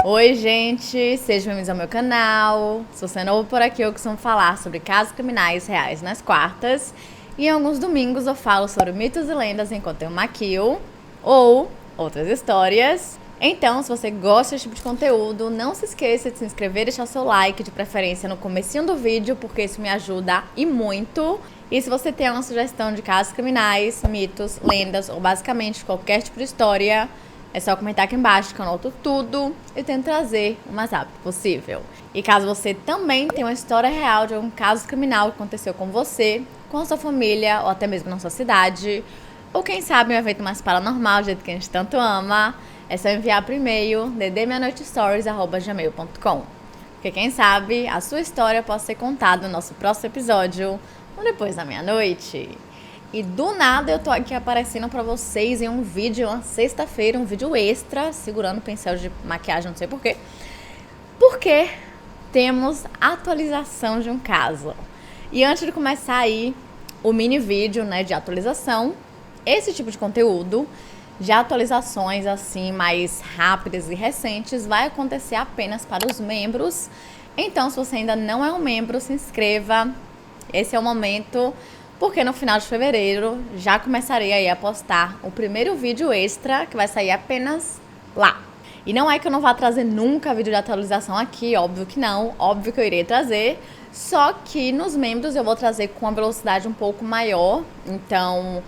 Oi, gente! Sejam bem-vindos ao meu canal. Se você é novo por aqui, eu costumo falar sobre casos criminais reais nas quartas. E em alguns domingos eu falo sobre mitos e lendas enquanto eu maquio ou outras histórias. Então, se você gosta desse tipo de conteúdo, não se esqueça de se inscrever e deixar seu like, de preferência no comecinho do vídeo, porque isso me ajuda e muito. E se você tem uma sugestão de casos criminais, mitos, lendas ou basicamente qualquer tipo de história, é só comentar aqui embaixo que eu anoto tudo e tento trazer o mais rápido possível. E caso você também tenha uma história real de algum caso criminal que aconteceu com você, com a sua família ou até mesmo na sua cidade, ou quem sabe um evento mais paranormal, do jeito que a gente tanto ama, é só enviar por e-mail ddmeanoitestories@gmail.com. Porque quem sabe a sua história pode ser contada no nosso próximo episódio, ou depois da meia-noite. E do nada eu tô aqui aparecendo pra vocês em um vídeo, uma sexta-feira, um vídeo extra, segurando o pincel de maquiagem, não sei porquê. Porque temos atualização de um caso. E antes de começar aí o mini vídeo, né, de atualização, esse tipo de conteúdo de atualizações assim mais rápidas e recentes vai acontecer apenas para os membros. Então, se você ainda não é um membro, se inscreva. Esse é o momento, porque no final de fevereiro já começarei aí a postar o primeiro vídeo extra que vai sair apenas lá. E não é que eu não vá trazer nunca vídeo de atualização aqui, óbvio que não, óbvio que eu irei trazer, só que nos membros eu vou trazer com uma velocidade um pouco maior. Então,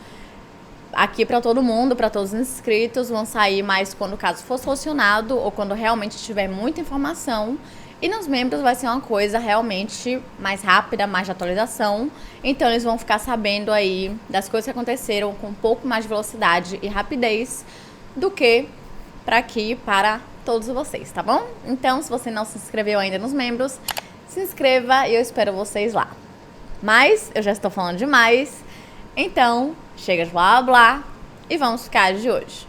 aqui para todo mundo, para todos os inscritos, vão sair mais quando o caso for solucionado ou quando realmente tiver muita informação. E nos membros vai ser uma coisa realmente mais rápida, mais de atualização. Então eles vão ficar sabendo aí das coisas que aconteceram com um pouco mais de velocidade e rapidez do que para aqui, para todos vocês, tá bom? Então, se você não se inscreveu ainda nos membros, se inscreva e eu espero vocês lá. Mas eu já estou falando demais, então chega de blá blá e vamos ficar de hoje.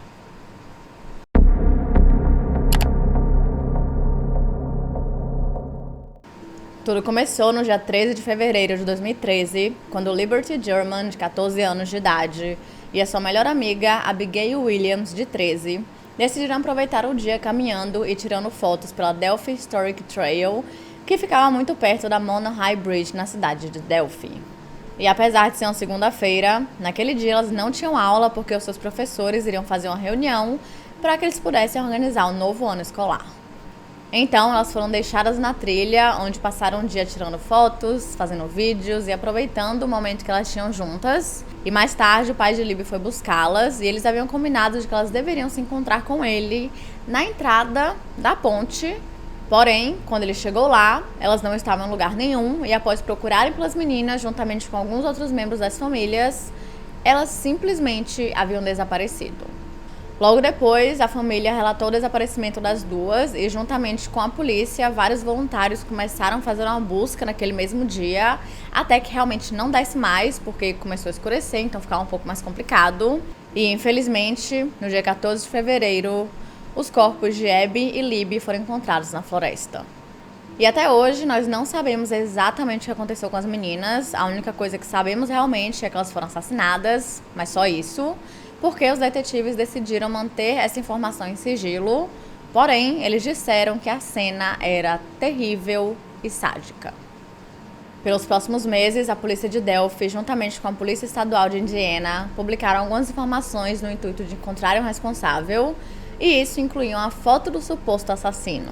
Tudo começou no dia 13 de fevereiro de 2013, quando Liberty German, de 14 anos de idade, e a sua melhor amiga, Abigail Williams, de 13, decidiram aproveitar o dia caminhando e tirando fotos pela Delphi Historic Trail, que ficava muito perto da Mona High Bridge, na cidade de Delphi. E apesar de ser uma segunda-feira, naquele dia elas não tinham aula porque os seus professores iriam fazer uma reunião para que eles pudessem organizar o novo ano escolar. Então, elas foram deixadas na trilha, onde passaram o dia tirando fotos, fazendo vídeos e aproveitando o momento que elas tinham juntas. E mais tarde, o pai de Libby foi buscá-las e eles haviam combinado de que elas deveriam se encontrar com ele na entrada da ponte. Porém, quando ele chegou lá, elas não estavam em lugar nenhum e após procurarem pelas meninas, juntamente com alguns outros membros das famílias, elas simplesmente haviam desaparecido. Logo depois, a família relatou o desaparecimento das duas e, juntamente com a polícia, vários voluntários começaram a fazer uma busca naquele mesmo dia, até que realmente não desse mais, porque começou a escurecer, então ficava um pouco mais complicado. E, infelizmente, no dia 14 de fevereiro, os corpos de Abby e Libby foram encontrados na floresta. E até hoje, nós não sabemos exatamente o que aconteceu com as meninas. A única coisa que sabemos realmente é que elas foram assassinadas, mas só isso. Porque os detetives decidiram manter essa informação em sigilo, porém, eles disseram que a cena era terrível e sádica. Pelos próximos meses, a polícia de Delphi, juntamente com a Polícia Estadual de Indiana, publicaram algumas informações no intuito de encontrar um responsável, e isso incluía uma foto do suposto assassino.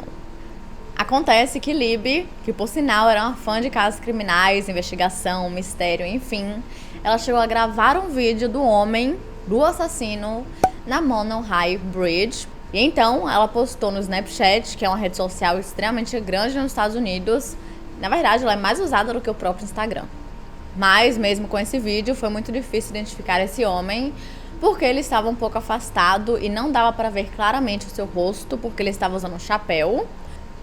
Acontece que Libby, que por sinal era uma fã de casos criminais, investigação, mistério, enfim, ela chegou a gravar um vídeo do homem, do assassino, na Mona High Bridge. E então ela postou no Snapchat, que é uma rede social extremamente grande nos Estados Unidos. Na verdade, ela é mais usada do que o próprio Instagram. Mas mesmo com esse vídeo, foi muito difícil identificar esse homem, porque ele estava um pouco afastado e não dava para ver claramente o seu rosto, porque ele estava usando um chapéu.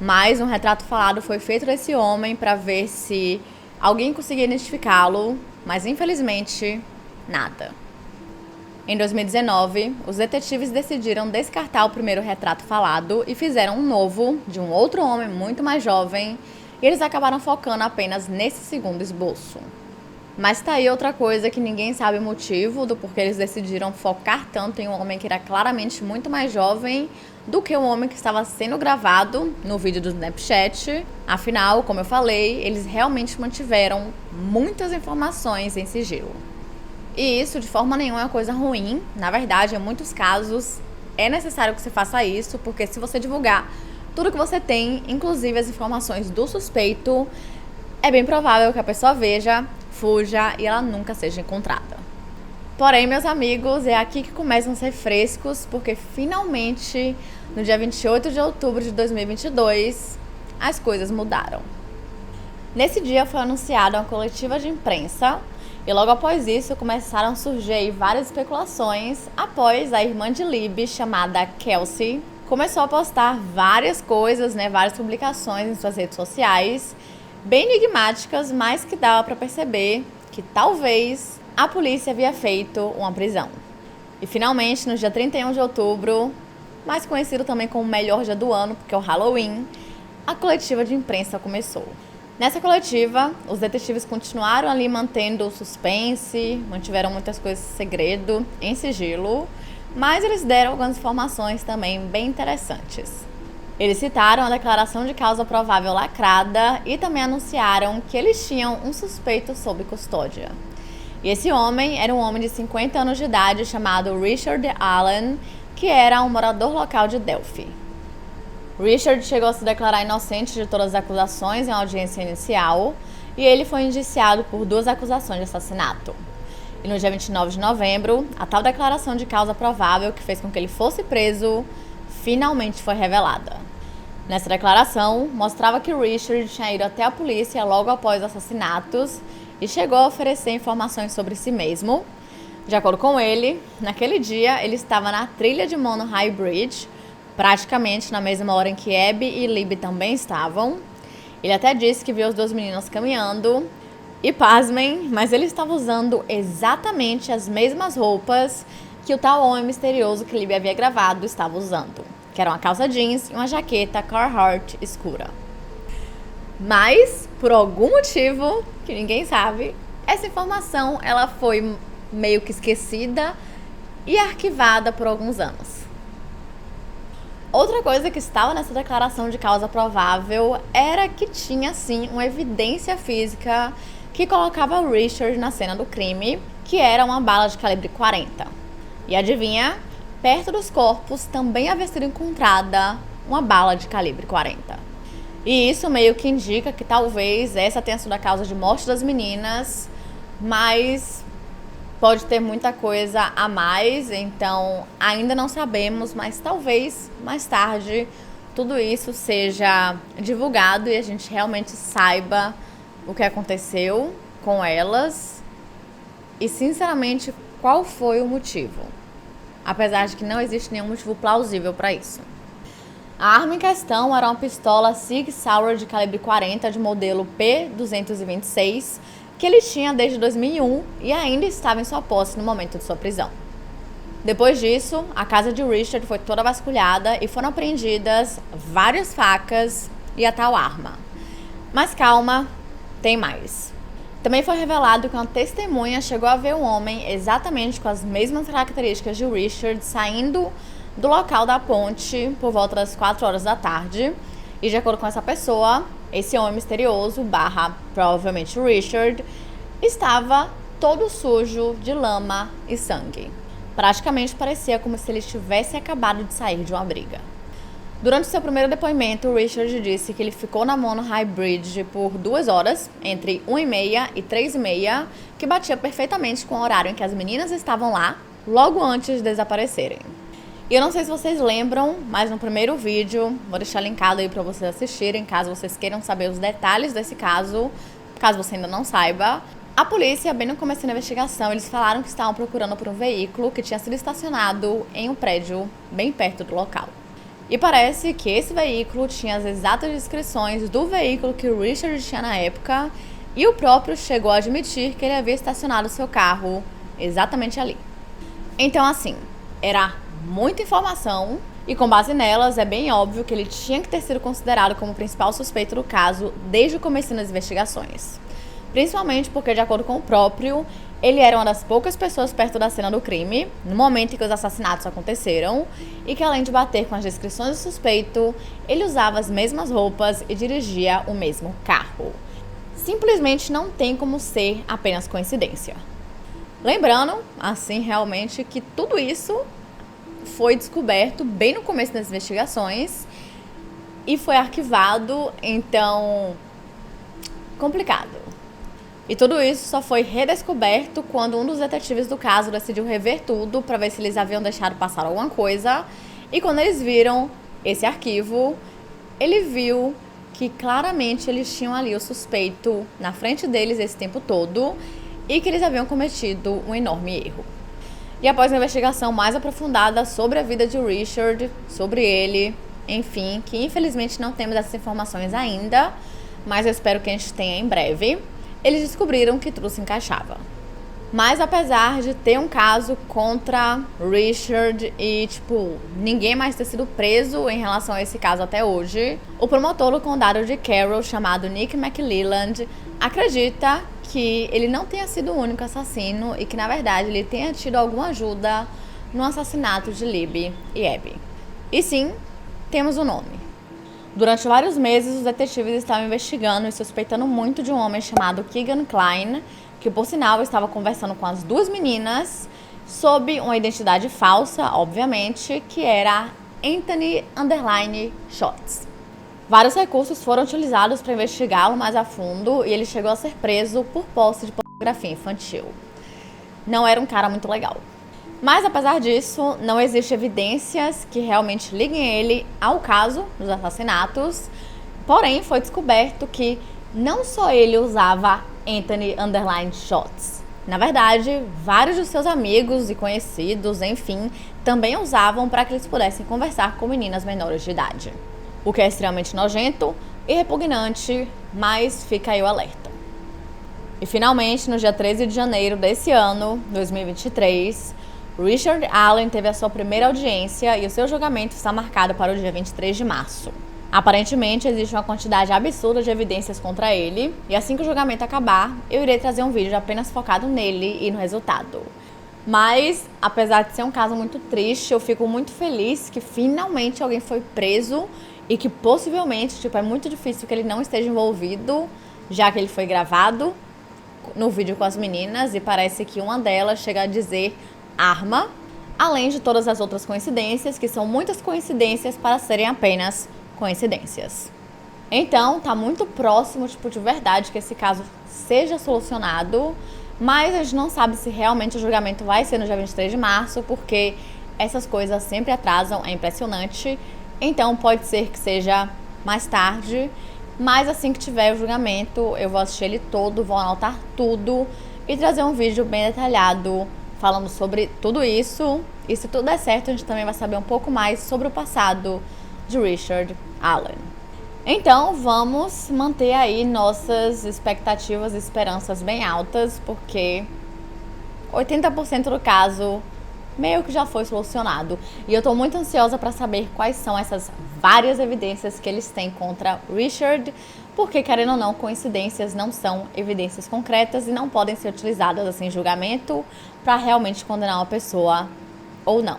Mas um retrato falado foi feito desse homem para ver se alguém conseguia identificá-lo, mas infelizmente, nada. Em 2019, os detetives decidiram descartar o primeiro retrato falado e fizeram um novo, de um outro homem muito mais jovem, e eles acabaram focando apenas nesse segundo esboço. Mas tá aí outra coisa que ninguém sabe o motivo do porquê eles decidiram focar tanto em um homem que era claramente muito mais jovem do que o homem que estava sendo gravado no vídeo do Snapchat. Afinal, como eu falei, eles realmente mantiveram muitas informações em sigilo. E isso de forma nenhuma é uma coisa ruim. Na verdade, em muitos casos é necessário que você faça isso, porque se você divulgar tudo que você tem, inclusive as informações do suspeito, é bem provável que a pessoa veja, fuja e ela nunca seja encontrada. Porém, meus amigos, é aqui que começam a ser frescos, porque finalmente, no dia 28 de outubro de 2022, as coisas mudaram. Nesse dia foi anunciada uma coletiva de imprensa e logo após isso começaram a surgir várias especulações após a irmã de Libby, chamada Kelsey, começou a postar várias coisas, várias publicações em suas redes sociais, bem enigmáticas, mas que dava para perceber que talvez a polícia havia feito uma prisão. E finalmente, no dia 31 de outubro, mais conhecido também como o melhor dia do ano, porque é o Halloween, a coletiva de imprensa começou. Nessa coletiva, os detetives continuaram ali mantendo o suspense, mantiveram muitas coisas em segredo, em sigilo, mas eles deram algumas informações também bem interessantes. Eles citaram a declaração de causa provável lacrada e também anunciaram que eles tinham um suspeito sob custódia. E esse homem era um homem de 50 anos de idade chamado Richard Allen, que era um morador local de Delphi. Richard chegou a se declarar inocente de todas as acusações em audiência inicial e ele foi indiciado por 2 acusações de assassinato. E no dia 29 de novembro, a tal declaração de causa provável que fez com que ele fosse preso finalmente foi revelada. Nessa declaração, mostrava que Richard tinha ido até a polícia logo após os assassinatos e chegou a oferecer informações sobre si mesmo. De acordo com ele, naquele dia ele estava na trilha de Mono High Bridge, praticamente na mesma hora em que Abby e Libby também estavam. Ele até disse que viu as 2 meninas caminhando e, pasmem, mas ele estava usando exatamente as mesmas roupas que o tal homem misterioso que Libby havia gravado estava usando, que era uma calça jeans e uma jaqueta Carhartt escura. Mas, por algum motivo que ninguém sabe, essa informação ela foi meio que esquecida e arquivada por alguns anos. Outra coisa que estava nessa declaração de causa provável era que tinha, sim, uma evidência física que colocava o Richard na cena do crime, que era uma bala de calibre 40. E adivinha? Perto dos corpos também havia sido encontrada uma bala de calibre 40. E isso meio que indica que talvez essa tenha sido a causa de morte das meninas, mas pode ter muita coisa a mais, então ainda não sabemos, mas talvez mais tarde tudo isso seja divulgado e a gente realmente saiba o que aconteceu com elas e, sinceramente, qual foi o motivo. Apesar de que não existe nenhum motivo plausível para isso. A arma em questão era uma pistola Sig Sauer de calibre 40 de modelo P226, que ele tinha desde 2001 e ainda estava em sua posse no momento de sua prisão. Depois disso, a casa de Richard foi toda vasculhada e foram apreendidas várias facas e a tal arma. Mas calma, tem mais. Também foi revelado que uma testemunha chegou a ver um homem exatamente com as mesmas características de Richard saindo do local da ponte por volta das 4 horas da tarde. E de acordo com essa pessoa, esse homem misterioso, provavelmente Richard, estava todo sujo de lama e sangue. Praticamente parecia como se ele tivesse acabado de sair de uma briga. Durante seu primeiro depoimento, Richard disse que ele ficou na Mono High Bridge por 2 horas, entre 1h30 e 3h30, que batia perfeitamente com o horário em que as meninas estavam lá, logo antes de desaparecerem. E eu não sei se vocês lembram, mas no primeiro vídeo, vou deixar linkado aí para vocês assistirem, caso vocês queiram saber os detalhes desse caso, caso você ainda não saiba. A polícia, bem no começo da investigação, eles falaram que estavam procurando por um veículo que tinha sido estacionado em um prédio bem perto do local. E parece que esse veículo tinha as exatas descrições do veículo que o Richard tinha na época e o próprio chegou a admitir que ele havia estacionado seu carro exatamente ali. Então, assim, era muita informação e com base nelas é bem óbvio que ele tinha que ter sido considerado como o principal suspeito do caso desde o começo das investigações. principalmente porque, de acordo com o próprio, ele era uma das poucas pessoas perto da cena do crime, no momento em que os assassinatos aconteceram, e que, além de bater com as descrições do suspeito, ele usava as mesmas roupas e dirigia o mesmo carro. Simplesmente não tem como ser apenas coincidência. Lembrando, assim, realmente, que tudo isso foi descoberto bem no começo das investigações e foi arquivado, então, complicado. E tudo isso só foi redescoberto quando um dos detetives do caso decidiu rever tudo para ver se eles haviam deixado passar alguma coisa. E quando eles viram esse arquivo, ele viu que claramente eles tinham ali o suspeito na frente deles esse tempo todo e que eles haviam cometido um enorme erro. E após uma investigação mais aprofundada sobre a vida de Richard, sobre ele, enfim, que infelizmente não temos essas informações ainda, mas eu espero que a gente tenha em breve, eles descobriram que tudo se encaixava. Mas apesar de ter um caso contra Richard e, ninguém mais ter sido preso em relação a esse caso até hoje, o promotor do condado de Carroll, chamado Nick McClelland, acredita que ele não tenha sido o único assassino e que, na verdade, ele tenha tido alguma ajuda no assassinato de Libby e Abby. E sim, temos o nome. Durante vários meses, os detetives estavam investigando e suspeitando muito de um homem chamado Keegan Kline, que, por sinal, estava conversando com as duas meninas sob uma identidade falsa, obviamente, que era Anthony Shots. Vários recursos foram utilizados para investigá-lo mais a fundo e ele chegou a ser preso por posse de pornografia infantil. Não era um cara muito legal. Mas, apesar disso, não existe evidências que realmente liguem ele ao caso dos assassinatos. Porém, foi descoberto que não só ele usava Anthony Shots. Na verdade, vários de seus amigos e conhecidos, enfim, também usavam para que eles pudessem conversar com meninas menores de idade. O que é extremamente nojento e repugnante, mas fica aí o alerta. E finalmente, no dia 13 de janeiro desse ano, 2023, Richard Allen teve a sua primeira audiência e o seu julgamento está marcado para o dia 23 de março. Aparentemente, existe uma quantidade absurda de evidências contra ele, e assim que o julgamento acabar, eu irei trazer um vídeo apenas focado nele e no resultado. Mas, apesar de ser um caso muito triste, eu fico muito feliz que finalmente alguém foi preso e que possivelmente, é muito difícil que ele não esteja envolvido, já que ele foi gravado no vídeo com as meninas e parece que uma delas chega a dizer arma, além de todas as outras coincidências, que são muitas coincidências para serem apenas coincidências. Então, tá muito próximo, de verdade, que esse caso seja solucionado, mas a gente não sabe se realmente o julgamento vai ser no dia 23 de março, porque essas coisas sempre atrasam, é impressionante. Então, pode ser que seja mais tarde, mas assim que tiver o julgamento, eu vou assistir ele todo, vou anotar tudo e trazer um vídeo bem detalhado falando sobre tudo isso. E se tudo der certo, a gente também vai saber um pouco mais sobre o passado de Richard Allen. Então, vamos manter aí nossas expectativas e esperanças bem altas, porque 80% do caso meio que já foi solucionado. E eu tô muito ansiosa para saber quais são essas várias evidências que eles têm contra Richard, porque, querendo ou não, coincidências não são evidências concretas e não podem ser utilizadas assim em julgamento para realmente condenar uma pessoa ou não.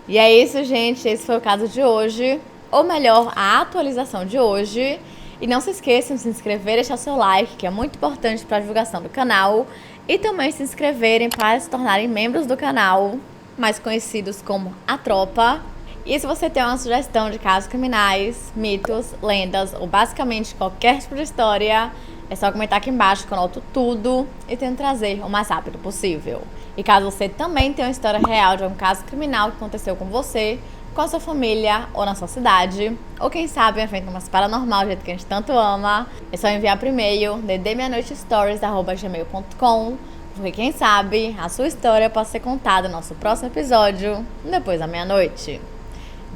E é isso, gente. Esse foi o caso de hoje, ou melhor, a atualização de hoje. E não se esqueçam de se inscrever e deixar seu like, que é muito importante para a divulgação do canal. E também se inscreverem para se tornarem membros do canal, mais conhecidos como A Tropa. E se você tem uma sugestão de casos criminais, mitos, lendas ou basicamente qualquer tipo de história, é só comentar aqui embaixo que eu anoto tudo e tento trazer o mais rápido possível. E caso você também tenha uma história real de algum caso criminal que aconteceu com você, com a sua família ou na sua cidade, ou quem sabe um evento mais paranormal, do jeito que a gente tanto ama, é só enviar por e-mail ddmeanoitestories@gmail.com, porque quem sabe a sua história pode ser contada no nosso próximo episódio, depois da meia-noite.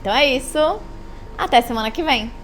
Então é isso, até semana que vem!